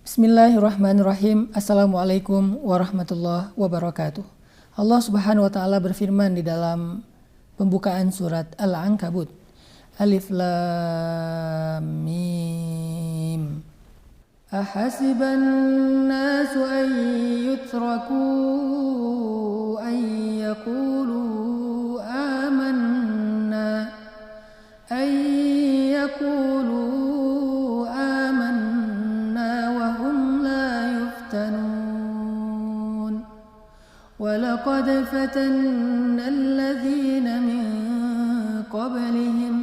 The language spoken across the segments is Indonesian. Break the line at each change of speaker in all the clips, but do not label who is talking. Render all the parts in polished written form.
Bismillahirrahmanirrahim. Assalamualaikum warahmatullahi wabarakatuh. Allah Subhanahu wa taala berfirman di dalam pembukaan surat Al-Ankabut. Alif Lam Mim. Ahasiban nasu an yutraku an yaqulu amanna an yaqulu ولقد فتنا الذين من قبلهم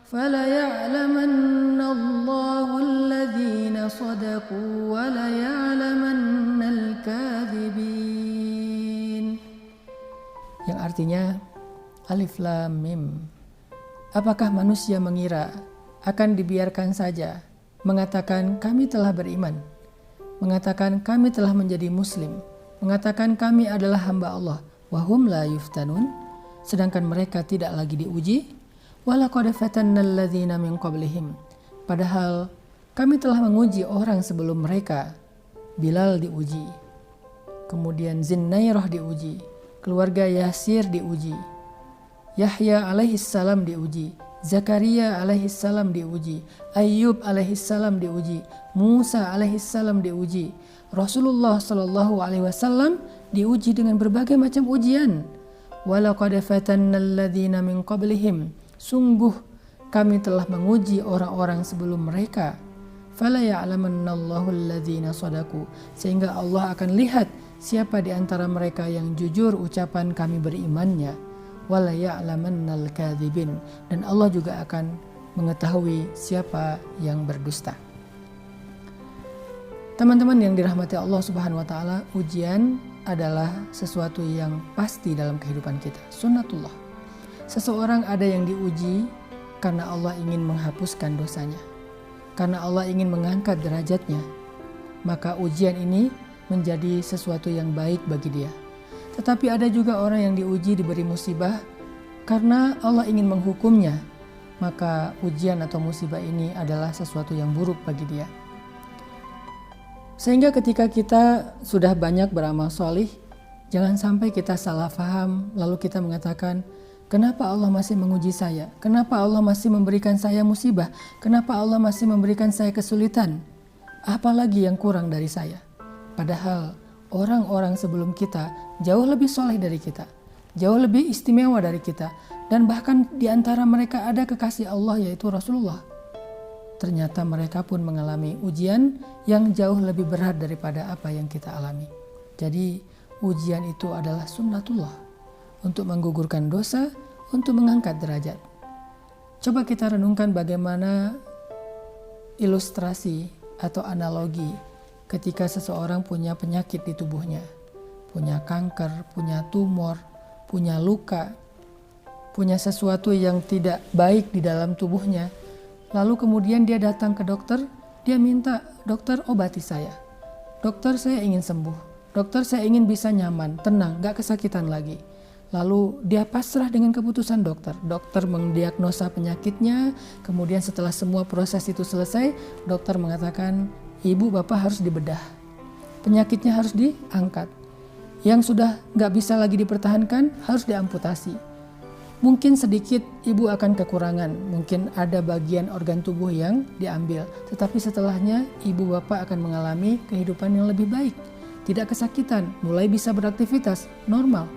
فليعلمن الله الذين صدقوا وليعلمن الكاذبين. Yang artinya Alif Lam Mim. Apakah manusia mengira akan dibiarkan saja mengatakan kami telah beriman, mengatakan kami telah menjadi muslim, mengatakan kami adalah hamba Allah, wahum la yuftanun, sedangkan mereka tidak lagi diuji. Walaqad fatanna alladzina min qablihim, padahal kami telah menguji orang sebelum mereka. Bilal diuji, kemudian Zinnairah diuji, keluarga Yasir diuji, Yahya alaihissalam diuji, Zakaria alaihissalam diuji, Ayyub alaihissalam diuji, Musa alaihissalam diuji, Rasulullah sallallahu alaihi wasallam diuji dengan berbagai macam ujian. Walaqad fatanna alladzina min qablihim, sungguh kami telah menguji orang-orang sebelum mereka. Fala ya'lamannallahu alladzina shadaku, sehingga Allah akan lihat siapa di antara mereka yang jujur ucapan kami berimannya. Wala ya'lamannal kadzibin, dan Allah juga akan mengetahui siapa yang berdusta. Teman-teman yang dirahmati Allah Subhanahu wa taala, ujian adalah sesuatu yang pasti dalam kehidupan kita. Sunnatullah. Seseorang ada yang diuji karena Allah ingin menghapuskan dosanya, karena Allah ingin mengangkat derajatnya. Maka ujian ini menjadi sesuatu yang baik bagi dia. Tetapi ada juga orang yang diuji, diberi musibah karena Allah ingin menghukumnya. Maka ujian atau musibah ini adalah sesuatu yang buruk bagi dia. Sehingga ketika kita sudah banyak beramal solih, jangan sampai kita salah faham lalu kita mengatakan, kenapa Allah masih menguji saya? Kenapa Allah masih memberikan saya musibah? Kenapa Allah masih memberikan saya kesulitan? Apalagi yang kurang dari saya? Padahal orang-orang sebelum kita jauh lebih soleh dari kita, jauh lebih istimewa dari kita, dan bahkan di antara mereka ada kekasih Allah yaitu Rasulullah. Ternyata mereka pun mengalami ujian yang jauh lebih berat daripada apa yang kita alami. Jadi ujian itu adalah sunnatullah untuk menggugurkan dosa, untuk mengangkat derajat. Coba kita renungkan bagaimana ilustrasi atau analogi ketika seseorang punya penyakit di tubuhnya, punya kanker, punya tumor, punya luka, punya sesuatu yang tidak baik di dalam tubuhnya. Lalu kemudian dia datang ke dokter, dia minta, dokter obati saya. Dokter saya ingin sembuh, dokter saya ingin bisa nyaman, tenang, gak kesakitan lagi. Lalu dia pasrah dengan keputusan dokter. Dokter mendiagnosa penyakitnya, kemudian setelah semua proses itu selesai, dokter mengatakan, ibu bapak harus dibedah. Penyakitnya harus diangkat. Yang sudah gak bisa lagi dipertahankan harus diamputasi. Mungkin sedikit ibu akan kekurangan, mungkin ada bagian organ tubuh yang diambil. Tetapi setelahnya ibu bapak akan mengalami kehidupan yang lebih baik. Tidak kesakitan, mulai bisa beraktivitas, normal.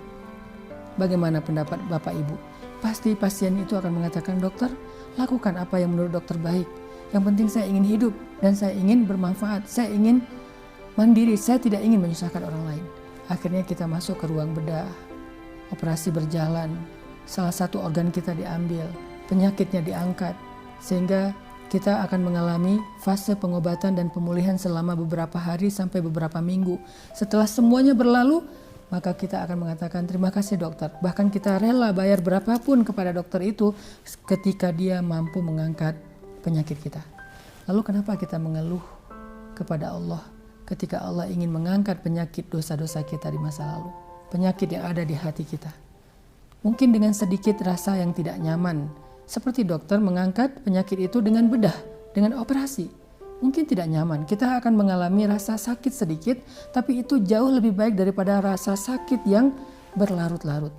Bagaimana pendapat bapak ibu? Pasti pasien itu akan mengatakan, dokter, lakukan apa yang menurut dokter baik. Yang penting saya ingin hidup dan saya ingin bermanfaat, saya ingin mandiri, saya tidak ingin menyusahkan orang lain. Akhirnya kita masuk ke ruang bedah, operasi berjalan, salah satu organ kita diambil, penyakitnya diangkat, sehingga kita akan mengalami fase pengobatan dan pemulihan selama beberapa hari sampai beberapa minggu. Setelah semuanya berlalu, maka kita akan mengatakan terima kasih dokter. Bahkan kita rela bayar berapapun kepada dokter itu ketika dia mampu mengangkat penyakit kita. Lalu kenapa kita mengeluh kepada Allah ketika Allah ingin mengangkat penyakit dosa-dosa kita di masa lalu? Penyakit yang ada di hati kita. Mungkin dengan sedikit rasa yang tidak nyaman, seperti dokter mengangkat penyakit itu dengan bedah, dengan operasi. mungkin tidak nyaman. Kita akan mengalami rasa sakit sedikit, tapi itu jauh lebih baik daripada rasa sakit yang berlarut-larut.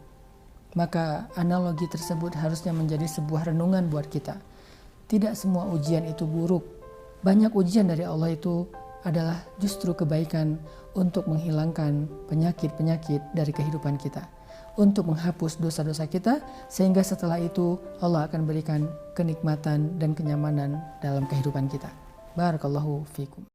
Maka analogi tersebut harusnya menjadi sebuah renungan buat kita. Tidak semua ujian itu buruk. Banyak ujian dari Allah itu adalah justru kebaikan untuk menghilangkan penyakit-penyakit dari kehidupan kita. Untuk menghapus dosa-dosa kita, sehingga setelah itu Allah akan berikan kenikmatan dan kenyamanan dalam kehidupan kita. Barakallahu fikum.